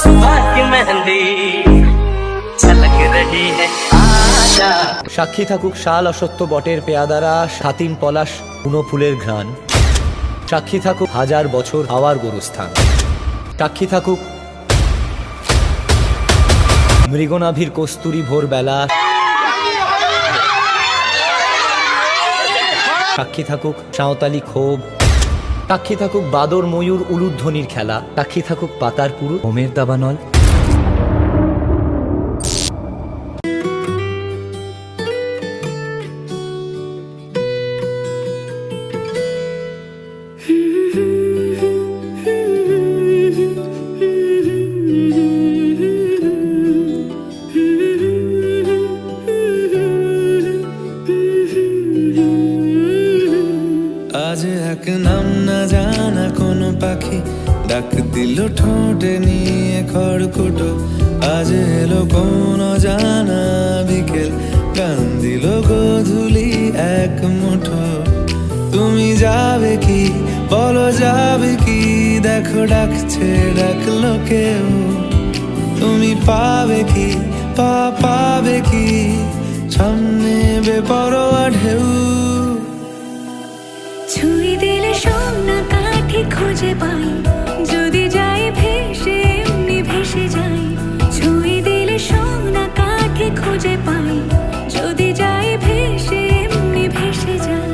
सुबह की मेहंदी झलक रही है आजा। সাক্ষী থাকুক শাল অসত্য বটের পেয়াদারা, সাতিন পলাশ বুনো ফুলের ঘ্রাণ। সাক্ষী থাকুক হাজার বছর হাওয়ার গোরস্থান। সাক্ষী থাকুক মৃগনাভির কস্তুরী ভোরবেলা। সাক্ষী থাকুক সাঁওতালি ক্ষোভ। সাক্ষী থাকুক বাদর ময়ূর উলুধ্বনির খেলা। সাক্ষী থাকুক পাতার পুরু হোমের দাবানল। আজ এক নাম না জানা কোনো পাখি ডাক দিল ঠোঁটে নিয়ে খড়কুটো। আজ এলো কোন জানা বিকেল গান দিল গোধূলি এক মুঠো। তুমি যাবে কি বলো যাবে কি, দেখো ডাকছে ডাকলো কেউ। তুমি পাবে কি পাবে কি, সামনে বেপরোয়া ঢেউ। ছুঁয়ে দিলে সোনা কাঠি খুঁজে পাই, যদি যাই ভেসে এমনি ভেসে যাই। ছুঁয়ে দিলে সোনা কাঠি খুঁজে পাই, যদি যাই ভেসে এমনি ভেসে যাই।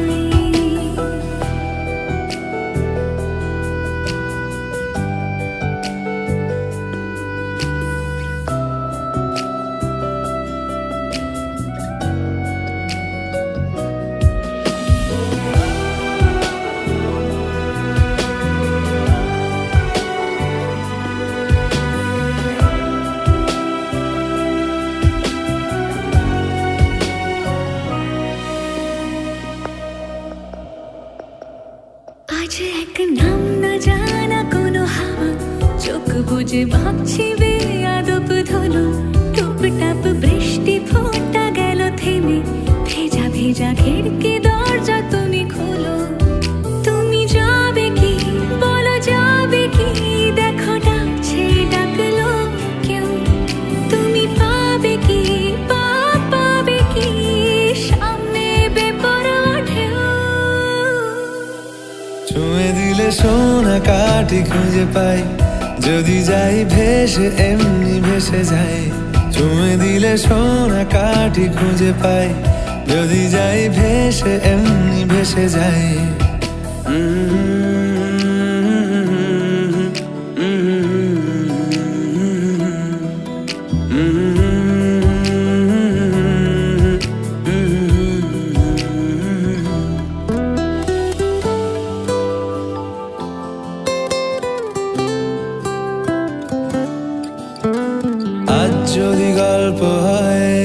আজ এক নাম না জানা কোনো হাওয়া, চোখ বুঝে ভাবছি বেয়াদব ধলো। টুপটাপ বৃষ্টি ফোঁটা গেল থেমে, ভেজা ভেজা খিড়কি দরজা তুমি খোলো। তুমি যাবে কি বলো যাবে কি, দেখো ডাকছে ডাকলো কেউ। তুমি পাবে কি পাবে কি, সামনে বেপরোয়া ঢেউ। ছুঁয়ে দিলে সোনা কাঠি খুঁজে পাই, যদি যাই ভেসে এমনি ভেসে যাই। ছুঁয়ে দিলে সোনা কাঠি খুঁজে পাই, যদি যাই ভেসে এমনি ভেসে যাই। আজ যদি গল্প হয়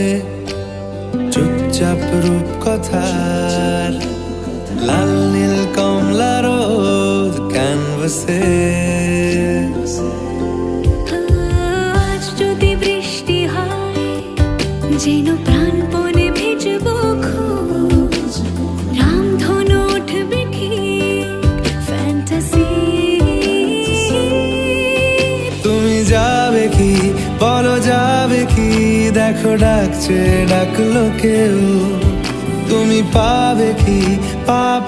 চুপচাপ রূপকথার, লাল নীল কমলা রোদ ক্যানভাসে। আজ যদি বৃষ্টি হয় যেন প্রাণপণে ভিজবো খোঁজ। রামধনু উঠবে ঠিক ফ্যান্টাসি। তুমি যাবে কি বলো যাবে কি, দেখো ডাকছে ডাকলো কেউ। তুমি পাবে কি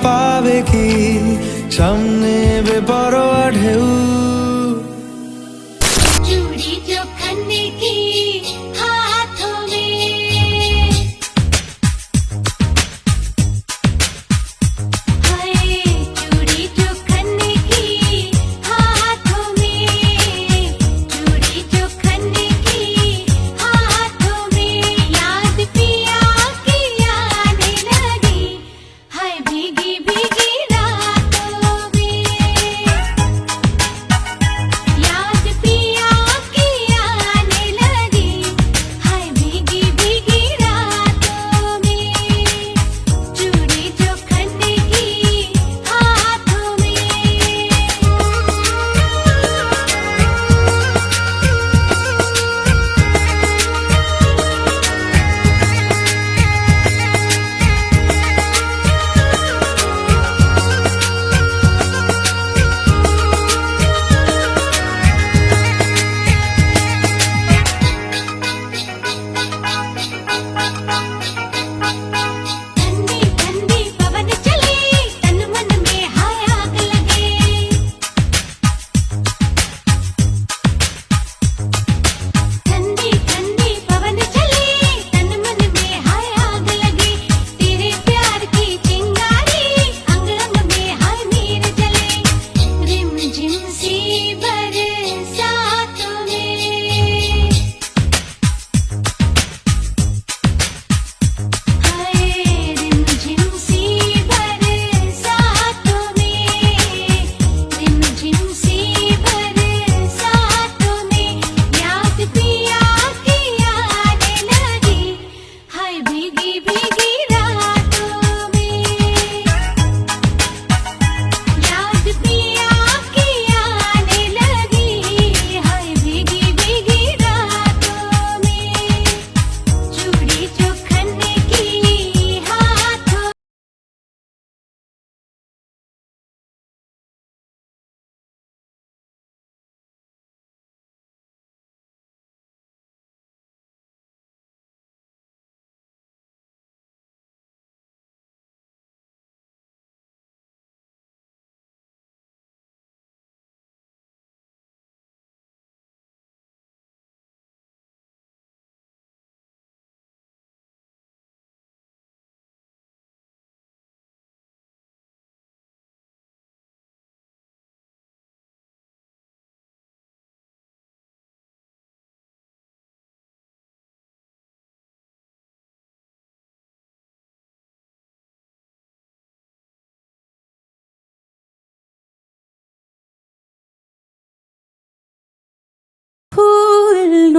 পাবে কি, সামনে বেপরোয়া ঢেউ। चूड़ी जो खन्ने की हाथों में, हाय चूड़ी जो खन्ने की हाथों में, चूड़ी जो खन्ने की हाथों में। याद पिया की आने लगी, हाय भीगी भीगी रातों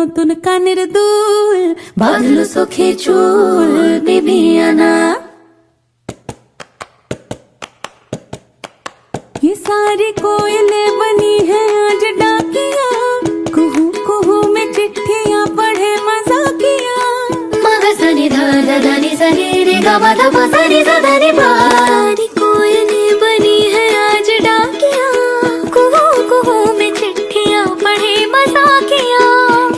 নতুন কানের দুল, বাঁধলো চোখে চুল বিবিয়ানা। ये सारी कोयलें बनी है आज डाकिया, कुहू कुहू में चिट्ठियां पढ़े मजाकिया। मगसनी धादा दानी सनी रे गामा धपा सनी सदानी पा। सारी कोयलें बनी है आज डाकिया, कुहू कुहू में चिट्ठियां पढ़े मजाकिया।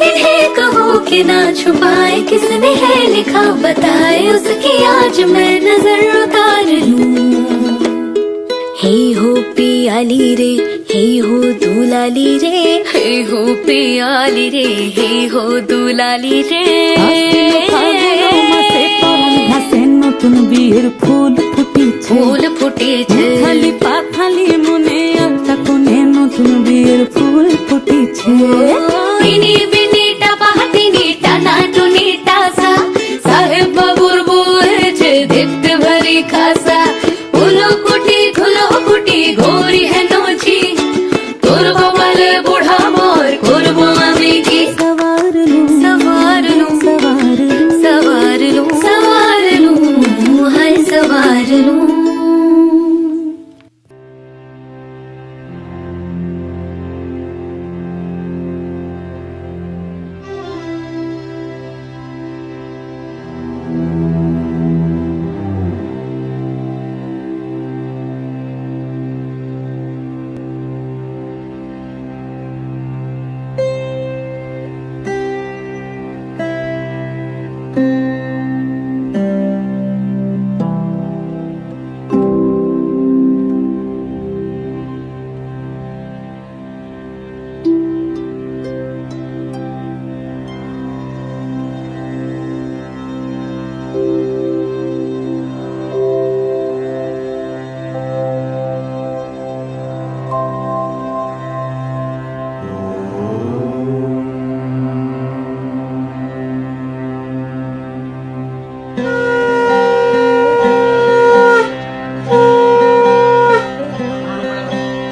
इन्हें कहो कि ना छुपाए किसने है लिखा, बताए उसकी आज मैं नजर उतार लूं। हे हो पियाली रे, हे हो दुलाली रे, हे हो पियाली रे, हे हो दुलाली रे। ঘাসে নতুন বিয়ের ফুল ফুটিছে, ফুল ফুটিছে খালি পাখালি মনে একটা কোণে নতুন বিয়ের ফুল ফুটিছে। বিনি বিনি টাপা হাতিনি টানা টুনি টাসা, সাহেব বাবুর বউ হয়েছে দেখতে ভারী খাসা। উলো কুটি ঘুলো কুটি ঘোরি है नोची, তোর বাবালে বুড়া মোর করবো আমি কি। সবার লু সবার লু সবার লু সবার লু সবার লু হায় সবার লু।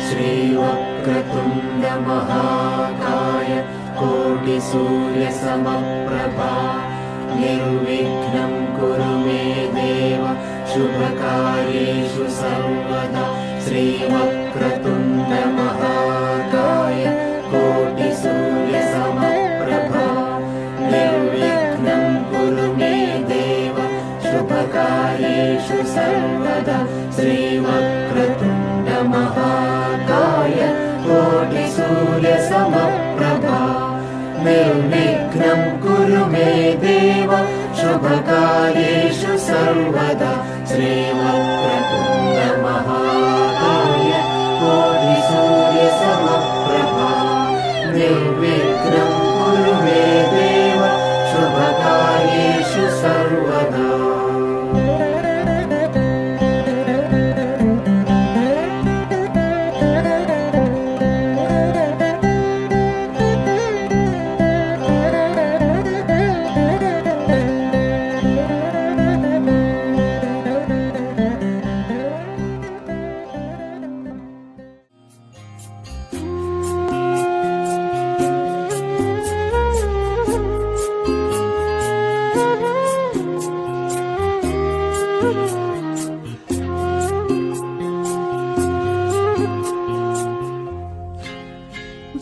श्रीवक्रतुण्ड महाकाय कोटिसूर्यसमप्रभा, निर्विघ्नं कुरु मे देव शुभकार्येषु सर्वदा। श्रीवक्रतुण्ड महाकाय कोटिसूर्यसमप्रभा, निर्विघ्नं कुरु मे देव शुभकार्येषु सर्वदा। श्रीवक्रतुण्ड महाकाय कोटिसूर्यसमप्रभा, निर्विघ्नं कुरु मे देव शुभकार्येषु सर्वदा। श्रीवक्रतुण्ड महाकाय कोटिसूर्यसमप्रभा, निर्विघ्नं कुरु मे देव शुभकार्येषु सर्वदा।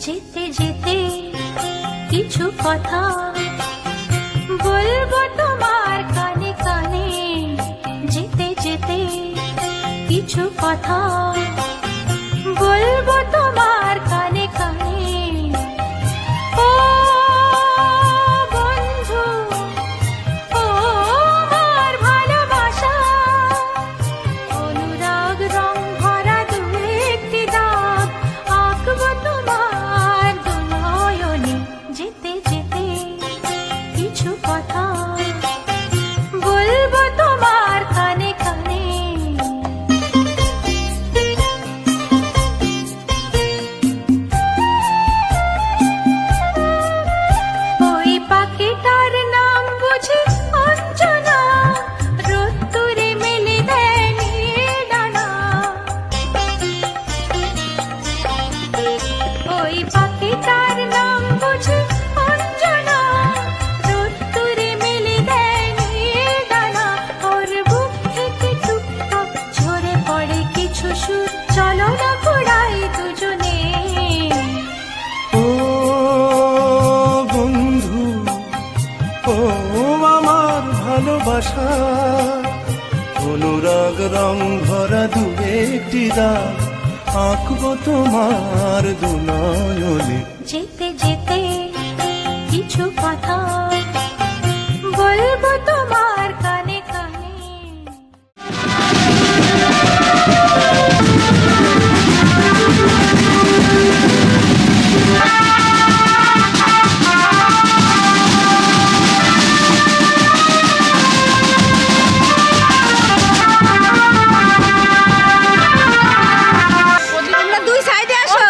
যেতে যেতে কিছু কথা বলবো তোমার কানে কানে, যেতে যেতে কিছু কথা বলবো তোমার কানে কানে। ও বন্ধু, ও আমার ভালোবাসা, অনুরাগ রং ভরা দু একটি দাগ আঁকবো তোমার দু নয়নে। যেতে যেতে চলো না ঘোড়াই দুজনে। ও বন্ধু, ও আমার ভালোবাসা, অনুরাগ রং ভরা দু একটি দাগ আঁকবো তোমার দুনয়নে। যেতে যেতে কিছু কথা বলবো তোমার কানে কানে। তোমরা দুই সাইডে আসো।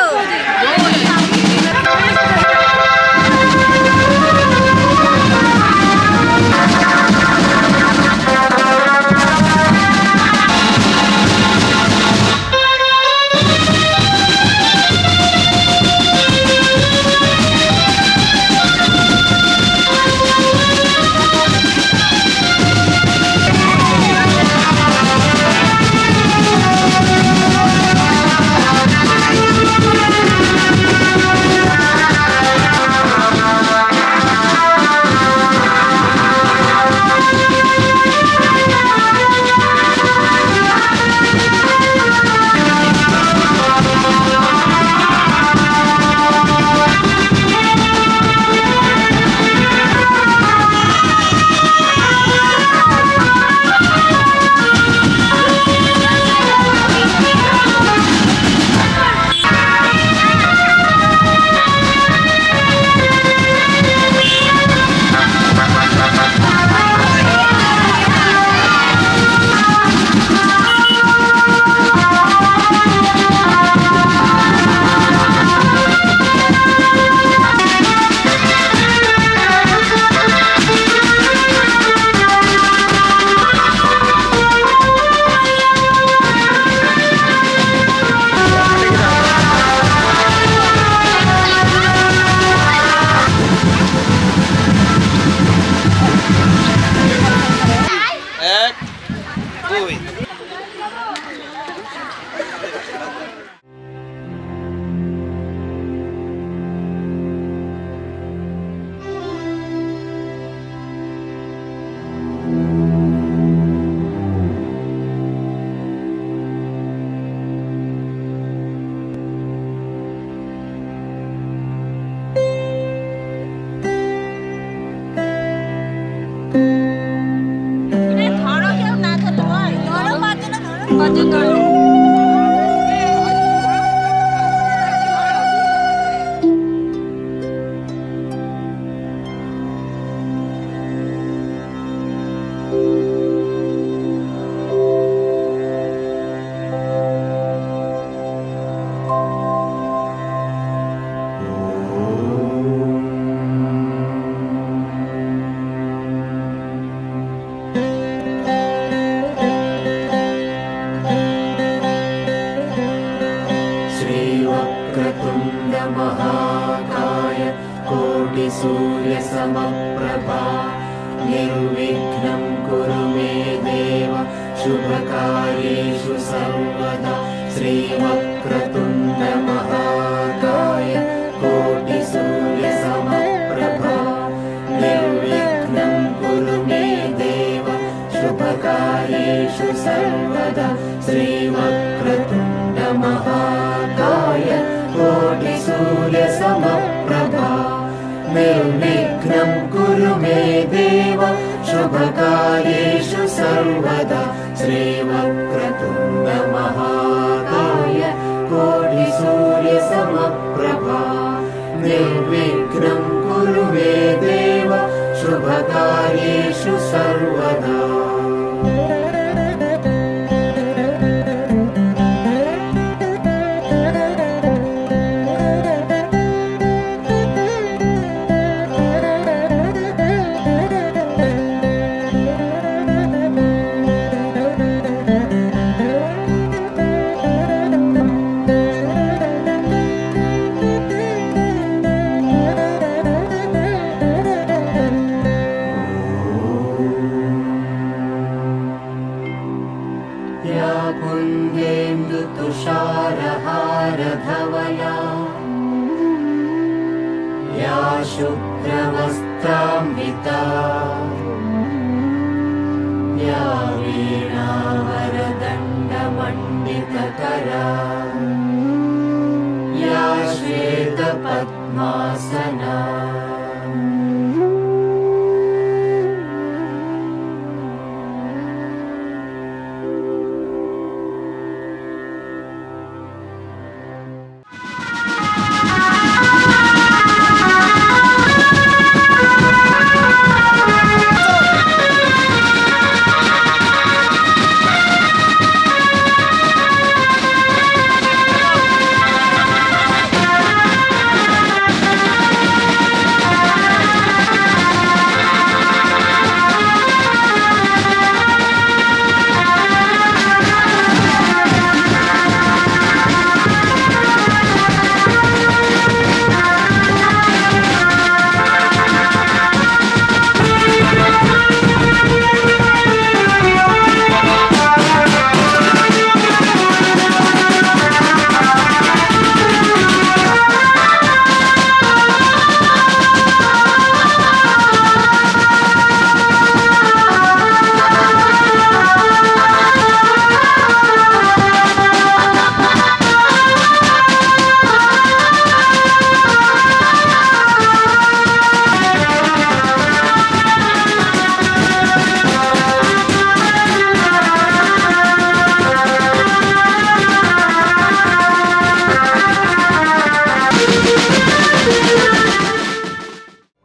महाकाय कोटिसूर्यसमप्रभा निर्विघ्नं कुरु मे देव शुभकार्येषु सर्वदा श्रीवक्रतुण्ड महाकाय कोटिसूर्यसमप्रभा निर्विघ्नं कुरु मे देव शुभकार्येषु सर्वदा श्रीवक्रतुण्ड महाकाय कोटिसूर्यसमप्रभा निर्विघ्नं कुरु मे देव शुभकार्येषु सर्वदा श्रीवक्रतुण्ड महाकाय कोटिसूर्यसमप्रभा निर्विघ्नं कुरु मे देव शुभकार्येषु सर्वदा। हारधवला या शुभ्रवस्त्रान्विता या वीणावरदण्डमण्डितकरा या श्वेतपद्मासना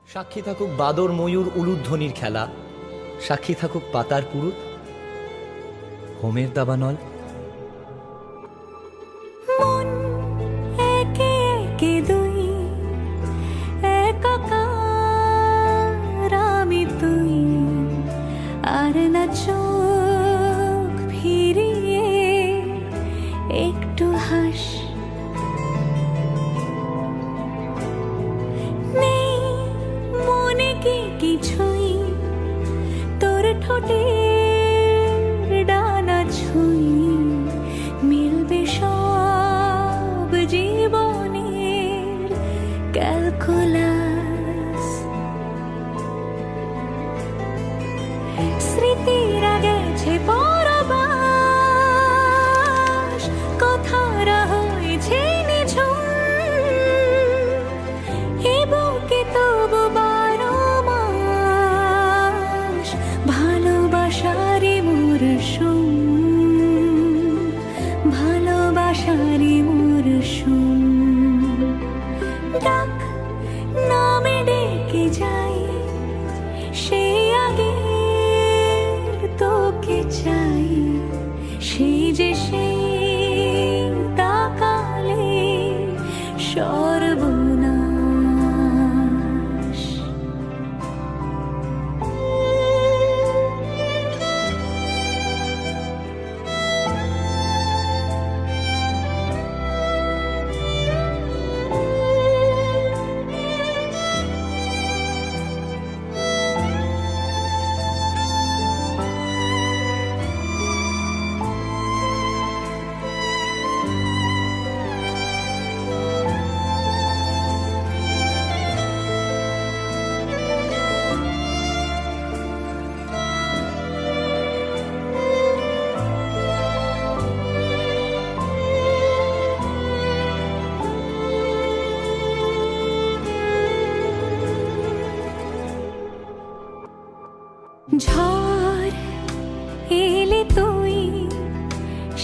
সাক্ষী থাকুক বাদর ময়ূর উলুধ্বনির খেলা, সাক্ষী থাকুক পাতার পুরুত হোমের দাবানল। মন একে একে দুই, একাকার আমি তুই, আর না চোখ ফিরিয়ে একটু হাস। নেই মনে কি কিছুই, তোর ঠোঁটের ডানা ছুঁই, মিলবে সব জীবনের ক্যালকুলাস। স্মৃতিরা গেছে পরবাস, কথারা হয়েছে নিঝুম, এ বুকে তবু 12 মাস ভালোবাসারই মরশুম, ভালোবাসারই মরশুম। ডাক নামে ডেকে যাই, সেই আগের তোকে চাই, সেই যে সেই তাকালে সর্বনাশ। ঝড় এলে তুই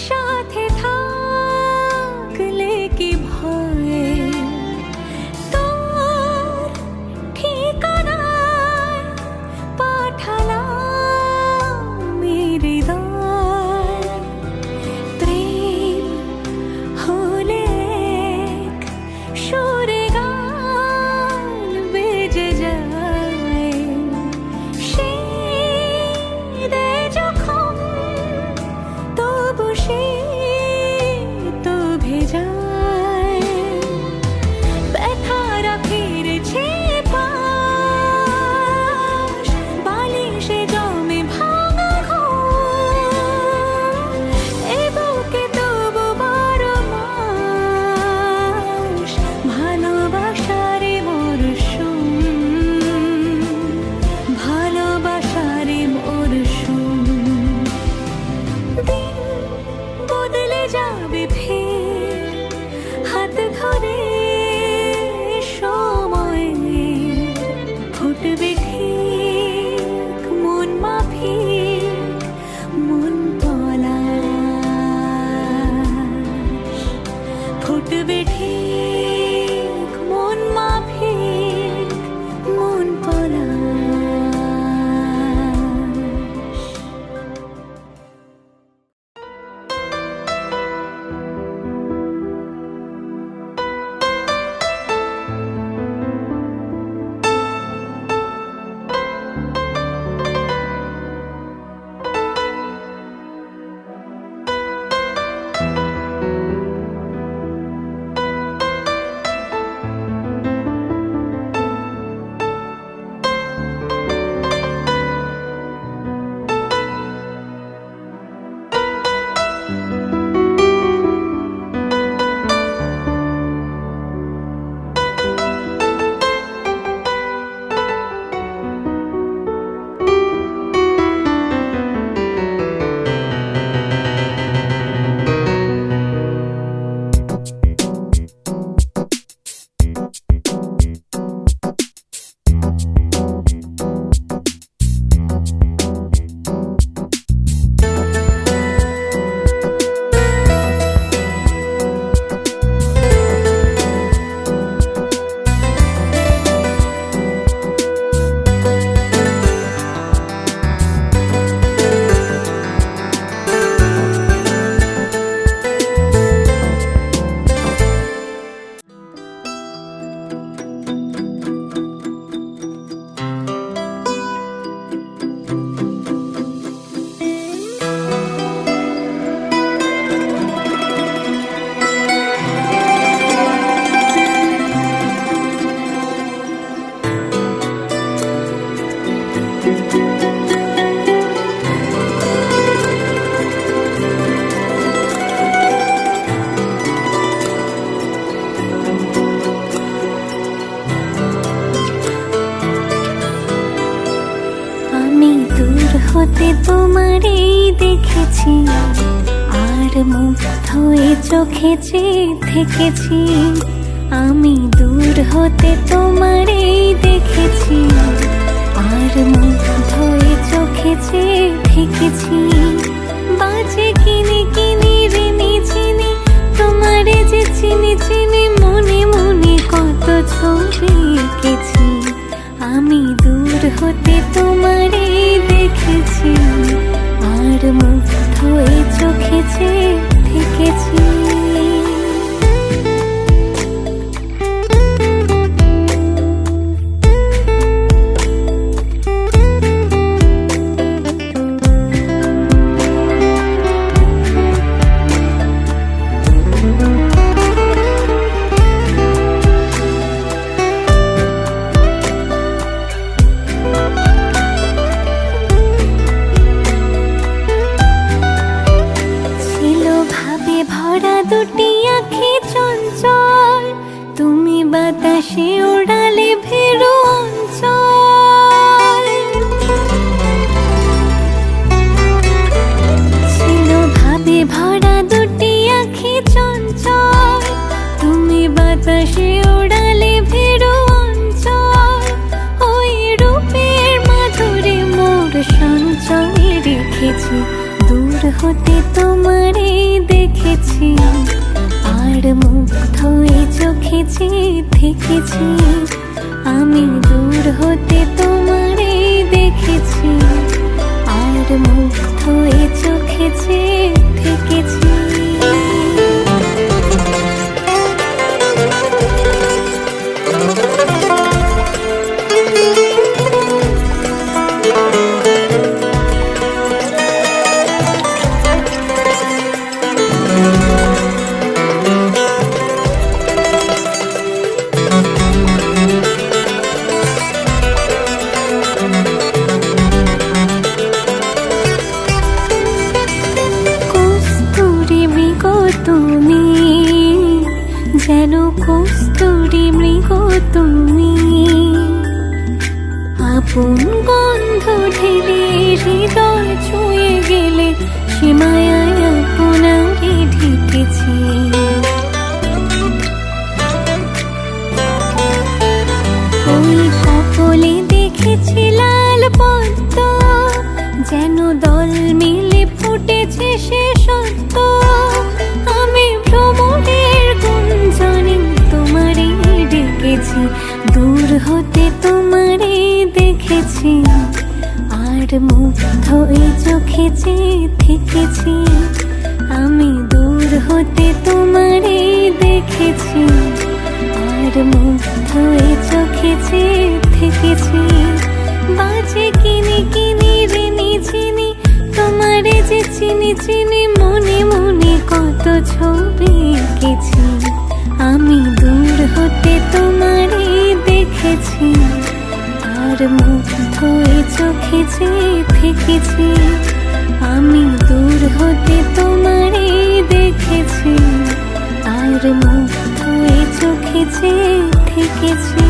সাথে থাকলে কি ভয়, তোর ঠিকানায় পাঠালাম হৃদয়। প্রেম হলে এক সুরে গান বেজে যায়, সেই ঘটবে ঠিক মন মাফিক মন পলাশ। হতে তোমারই দেখেছি আর মুগ্ধ হয়ে চোখে চেয়ে থেকেছি। আমি দূর হতে তোমারই দেখেছি আর মুগ্ধ হয়ে চোখে চেয়ে থেকেছি। বাজে কিনে কিনে রেনে চিনি তোমারে যে চিনি চিনি মনে মনে কত ছবি এঁকেছি। আমি দূর হতে তোমারে দেখেছি আর মুগ্ধ হয়ে চোখে চেয়ে থেকেছি। ভরা দুটি আঁখি চঞ্চল তুমি বাতাসে ওড়ালে ভেরু অঞ্চল। ছিল ভাবে ভরা দুটি আঁখি চঞ্চল তুমি বাতাসে ওড়ালে ভেরু অঞ্চল। ওই রূপের মাধুরী মোর সঞ্চয়ে রেখেছি দূর হতে তোমারে দেখেছি আর মুগ্ধ হয়ে চোখে চেয়ে থেকেছি। আমি দূর হতে তোমারে দেখেছি আর মুগ্ধ হয়ে চোখে চেয়ে থেকেছি। তুমি যেন কস্তুরী মৃগ তুমি আপন গন্ধ ঢেলে হৃদয় ছুঁয়ে গেলে সীমায় আপনাকে ঢেকেছি। ওই কপলে দেখেছি লাল পদ্ম যেন দল মিলে ফুটেছে সে সত্য। আমি ভ্রমণের গুণ চোখে চেয়ে থেকেছি, আমি দূর হতে তোমারে দেখেছি, আর মুগ্ধ এ চোখে চেয়ে থেকেছি। বাজে কিনি কিনি ঋণী চিনি, তোমারে যে চিনি চিনি, মনে মনে কত ছবি এঁকেছি, আমি দূর হতে তোমারে দেখেছি, আর মুগ্ধ এ চোখে চেয়ে থেকেছি, আমি দূর হতে তোমারে দেখেছি, আর মুগ্ধ এ চোখে চেয়ে থেকেছি।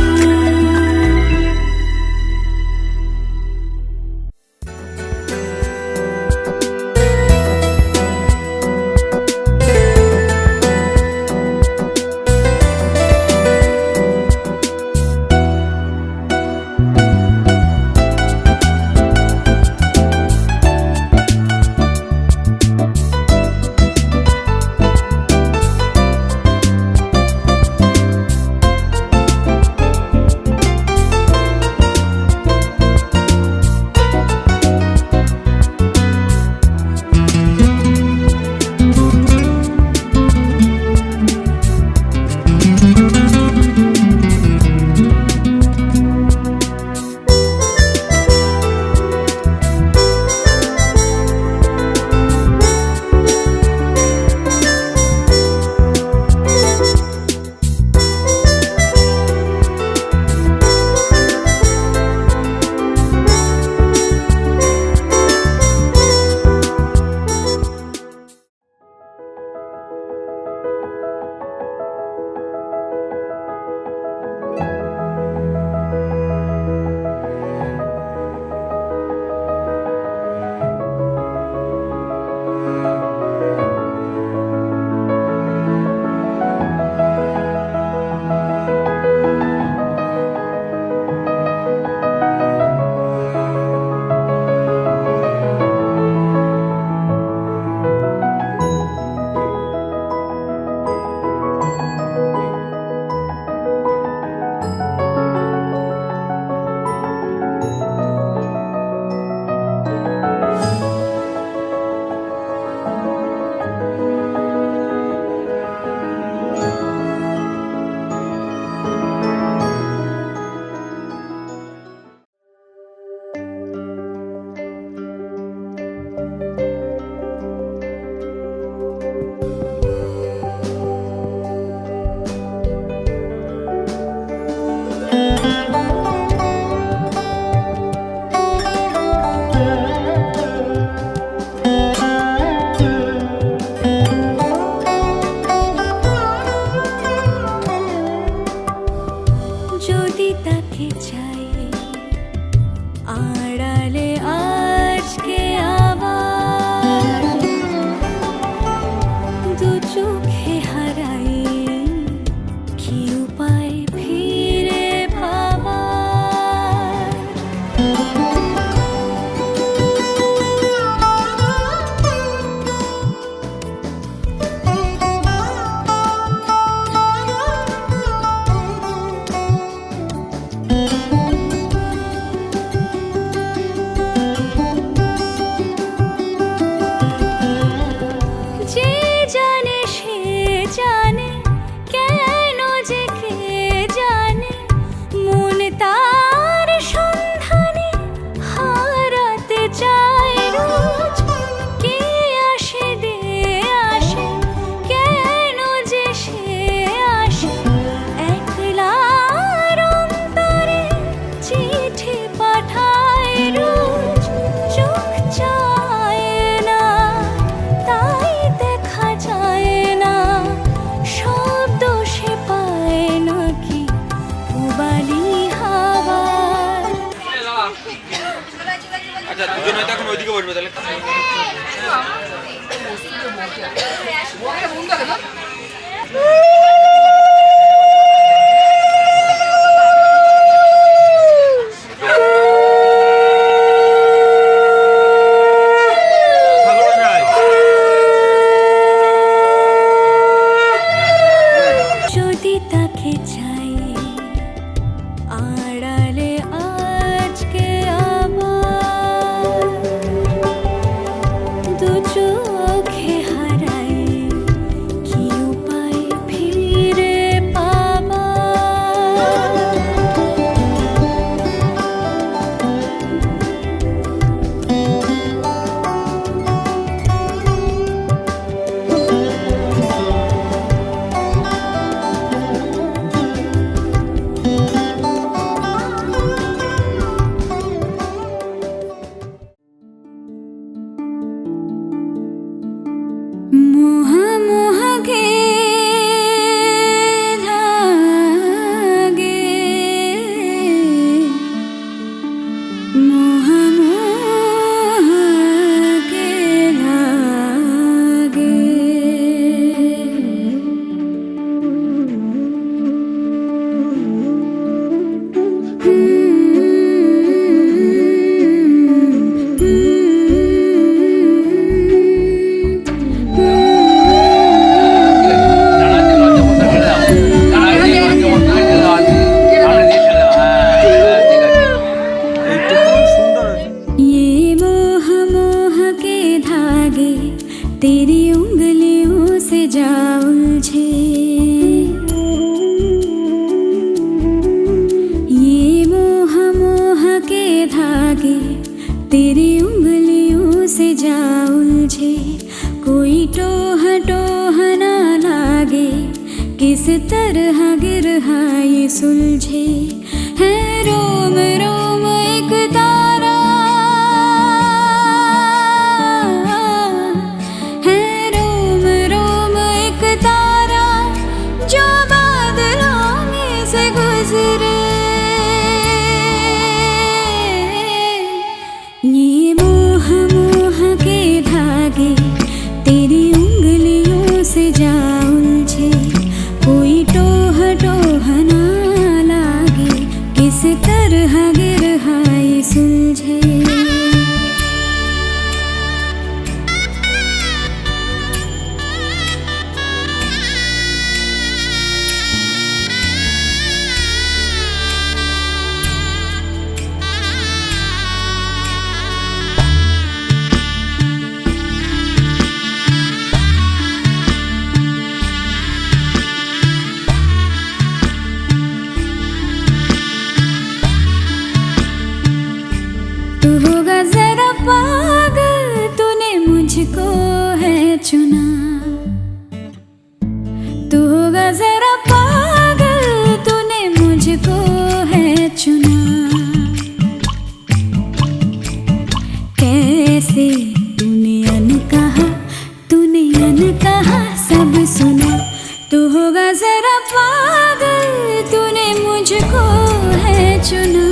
किस तरह गिरहा ये सुलझे है रोम रोम एक तारा, है रोम रोम एक तारा जो बादलों में से गुजरे। ये मोह मोह के धागे तेरी उंगलियों से जा उलझे, कोई टोह टोह ना लागे, किस तरह गिरहा ये सुलझे। तू होगा जरा पागल, तूने मुझको है चुना। तू होगा जरा पागल, तूने मुझको है चुना। कैसे तूने अनकहा सब सुना। तू होगा जरा पागल, तूने मुझको है चुना।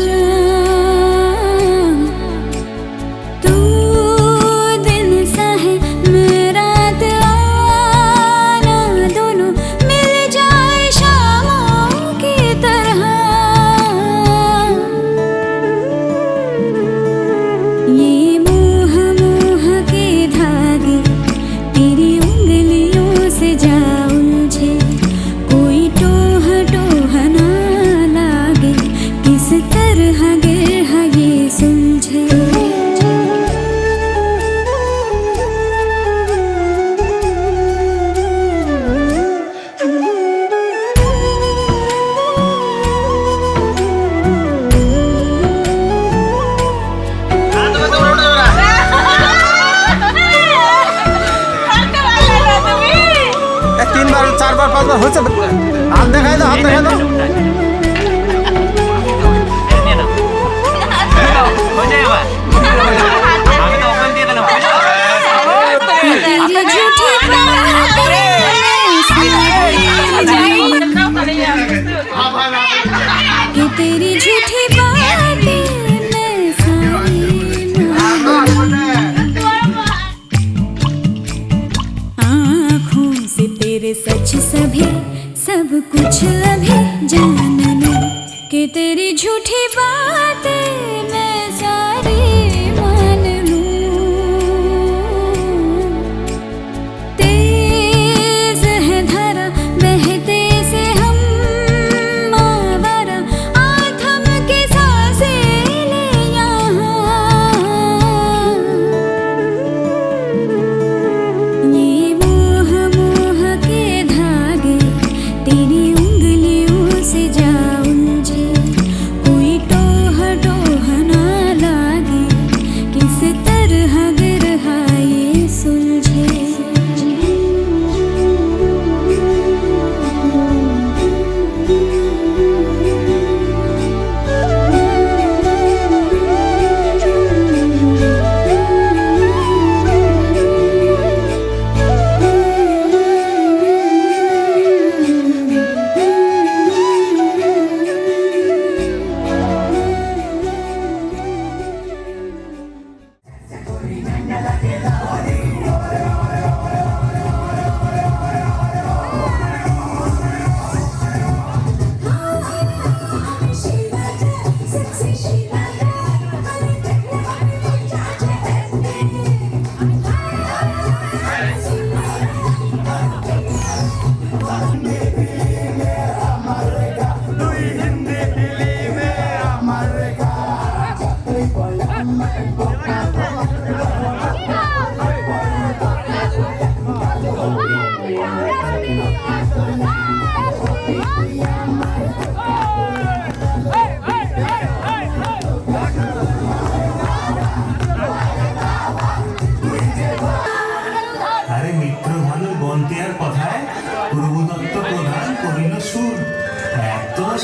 হচ্ছে হাত দেখাই দাও, হাত দেখাই দাও। तेरी झूठी बातें मैं सारी आँखों से तेरे सच सभी सब कुछ अभी जान लूं कि तेरी झूठी बातें मैं सारी मान लूं। तेज है धारा बहते से हम आवारा, आथम के सांसें ले यहाँ। ये मोह मोह के धागे तेरी उंगलियों से जा उलझे, कोई टोह टोह ना लागे।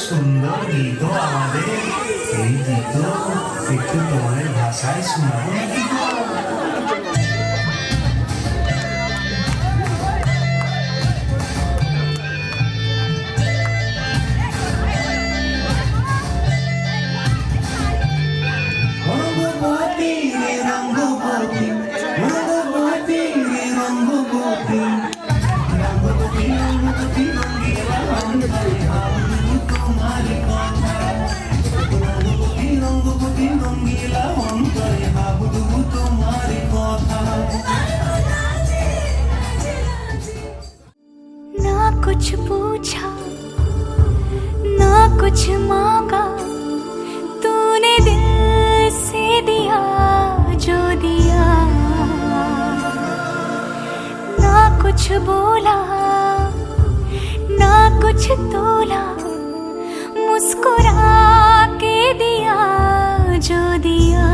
সুন্দর গীত আমাদের, এই গীত একটু তোমার ভাষায় শোনাবো নাকি গো? রঙ্গবতী রে রঙ্গবতী, রঙ্গবতী রে রঙ্গবতী, রঙ্গবতী রঙ্গবতী রঙ্গিলা অন্তরে ভাবলু তোমার কথা, রঙ্গবতী রঙ্গবতী রঙ্গিলা অন্তরে ভাবলু তোমার কথা। ना कुछ पूछा ना कुछ मांगा, तूने दिल से दिया जो दिया। ना कुछ बोला ना कुछ तोला, मुस्कुरा के दिया जो दिया।